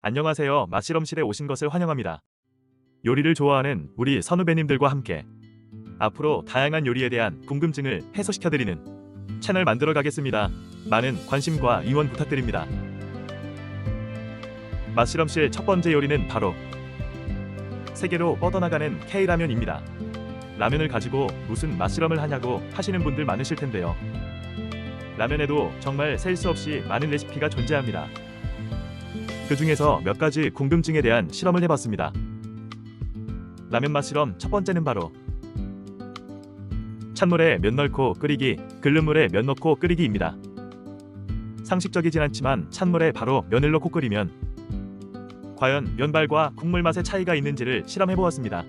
안녕하세요. 맛실험실에 오신 것을 환영합니다. 요리를 좋아하는 우리 선후배님들과 함께 앞으로 다양한 요리에 대한 궁금증을 해소시켜드리는 채널 만들어 가겠습니다. 많은 관심과 응원 부탁드립니다. 맛실험실 첫 번째 요리는 바로 세계로 뻗어나가는 K라면입니다. 라면을 가지고 무슨 맛실험을 하냐고 하시는 분들 많으실 텐데요. 라면에도 정말 셀 수 없이 많은 레시피가 존재합니다. 그 중에서 몇 가지 궁금증에 대한 실험을 해봤습니다. 라면 맛 실험 첫 번째는 바로 찬물에 면 넣고 끓이기, 끓는 물에 면 넣고 끓이기입니다. 상식적이진 않지만 찬물에 바로 면을 넣고 끓이면 과연 면발과 국물 맛의 차이가 있는지를 실험해보았습니다.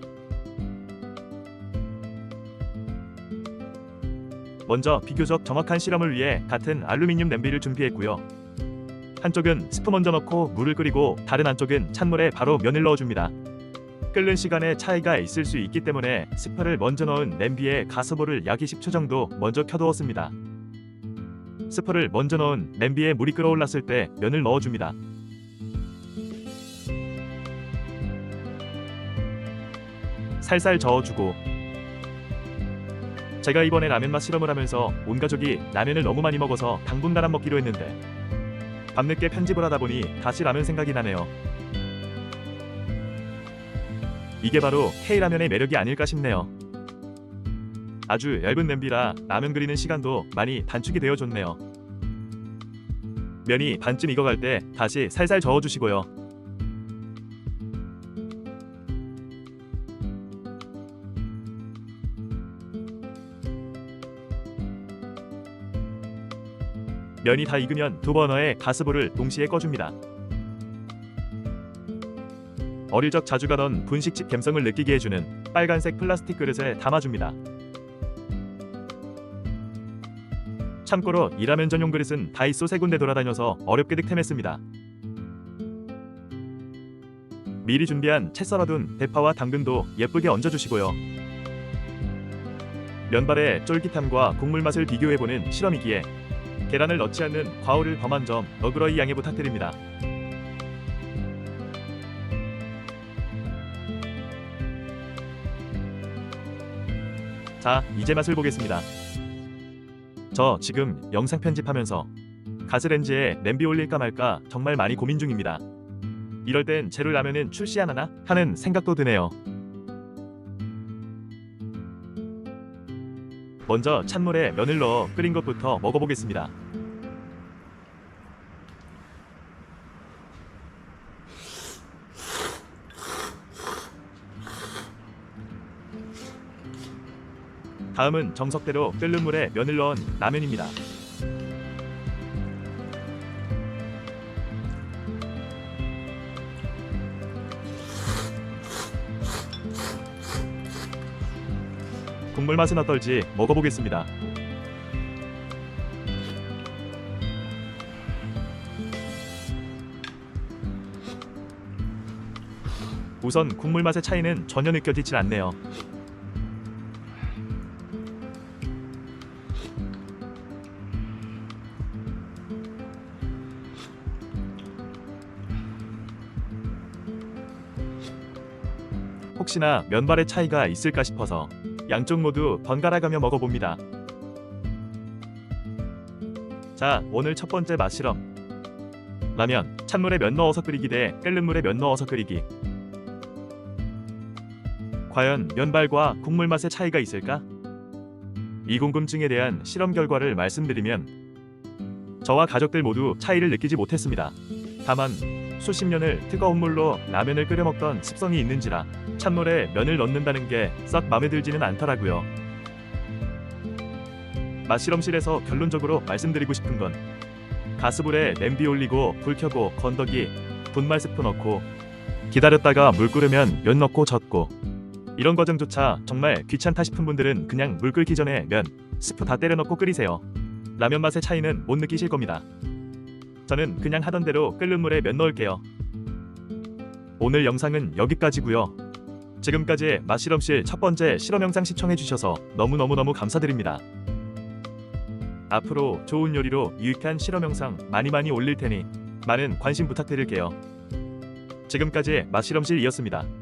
먼저 비교적 정확한 실험을 위해 같은 알루미늄 냄비를 준비했고요. 한쪽은 스프 먼저 넣고 물을 끓이고 다른 한쪽은 찬물에 바로 면을 넣어줍니다. 끓는 시간에 차이가 있을 수 있기 때문에 스프를 먼저 넣은 냄비에 가스불을 약 20초 정도 먼저 켜두었습니다. 스프를 먼저 넣은 냄비에 물이 끓어올랐을 때 면을 넣어줍니다. 살살 저어주고, 제가 이번에 라면 맛 실험을 하면서 온 가족이 라면을 너무 많이 먹어서 당분간 안 먹기로 했는데 밤늦게 편집을 하다 보니 다시 라면 생각이 나네요. 이게 바로 K라면의 매력이 아닐까 싶네요. 아주 얇은 냄비라 라면 끓이는 시간도 많이 단축이 되어줬네요. 면이 반쯤 익어갈 때 다시 살살 저어주시고요. 면이 다 익으면 두 버너의 가스불을 동시에 꺼줍니다. 어릴 적 자주 가던 분식집 감성을 느끼게 해주는 빨간색 플라스틱 그릇에 담아줍니다. 참고로 이 라면 전용 그릇은 다이소 세 군데 돌아다녀서 어렵게 득템했습니다. 미리 준비한 채 썰어둔 대파와 당근도 예쁘게 얹어주시고요. 면발의 쫄깃함과 국물 맛을 비교해보는 실험이기에 계란을 넣지 않는 과오를 범한 점 너그러이 양해 부탁드립니다. 자, 이제 맛을 보겠습니다. 저 지금 영상 편집하면서 가스레인지에 냄비 올릴까 말까 정말 많이 고민 중입니다. 이럴 땐 재료 라면은 출시 안 하나 하는 생각도 드네요. 먼저 찬물에 면을 넣어 끓인 것부터 먹어보겠습니다. 다음은 정석대로 끓는 물에 면을 넣은 라면입니다. 국물 맛은 어떨지 먹어보겠습니다. 우선 국물 맛의 차이는 전혀 느껴지질 않네요. 혹시나 면발의 차이가 있을까 싶어서 양쪽 모두 번갈아가며 먹어봅니다. 자, 오늘 첫 번째 맛 실험. 라면, 찬물에 면 넣어서 끓이기 대 끓는 물에 면 넣어서 끓이기. 과연 면발과 국물 맛의 차이가 있을까? 이 궁금증에 대한 실험 결과를 말씀드리면 저와 가족들 모두 차이를 느끼지 못했습니다. 다만 수십 년을 뜨거운 물로 라면을 끓여 먹던 습성이 있는지라 찬물에 면을 넣는다는 게 썩 마음에 들지는 않더라고요. 맛실험실에서 결론적으로 말씀드리고 싶은 건 가스불에 냄비 올리고 불 켜고 건더기, 분말 스프 넣고 기다렸다가 물 끓으면 면 넣고 젓고 이런 과정조차 정말 귀찮다 싶은 분들은 그냥 물 끓기 전에 면, 스프 다 때려 넣고 끓이세요. 라면 맛의 차이는 못 느끼실 겁니다. 저는 그냥 하던 대로 끓는 물에 면 넣을게요. 오늘 영상은 여기까지고요. 지금까지 맛실험실 첫 번째 실험 영상 시청해주셔서 너무너무 감사드립니다. 앞으로 좋은 요리로 유익한 실험 영상 많이 올릴 테니 많은 관심 부탁드릴게요. 지금까지 맛실험실이었습니다.